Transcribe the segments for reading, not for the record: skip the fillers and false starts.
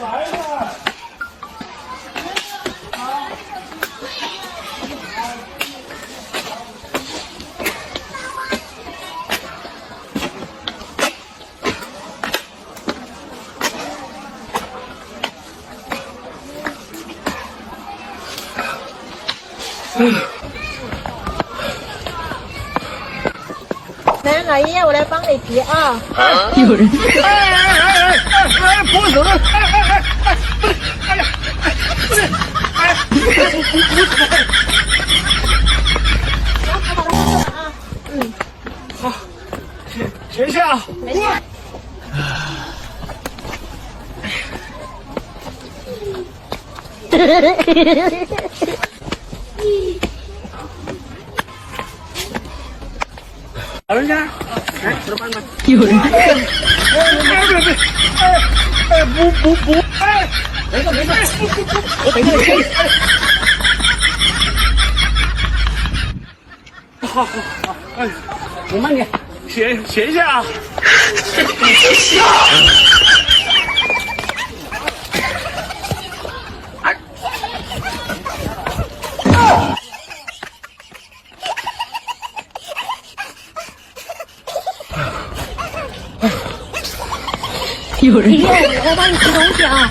来了。来，老爷，我来帮你提啊。有人。不是，哎呀，不是，哎呀，好，谢谢啊。没事。老人家，来，吃饭吧。有人。不，哎，没事，我等一下。好，哎，我慢点，歇一下啊。有人。爷爷，我来帮你提东西啊。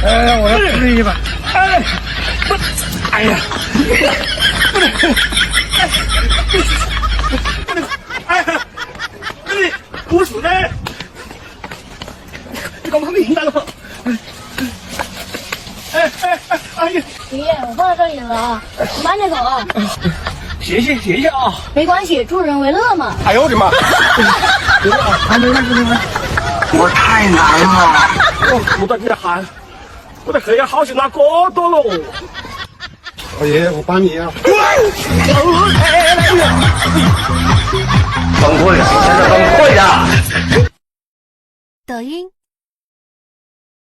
哎，我要吃一把。哎，不，哎呀，不能，哎呀，你不是的，你干嘛没应到了？哎呀，爷爷，我放在这里了啊，你慢点走啊。谢谢啊。没关系，助人为乐嘛。哎呦我的妈！我太难了，我出得点汗，我的黑眼好像拿锅多了。老爷，我帮你啊。崩溃了，现在崩溃了。抖音。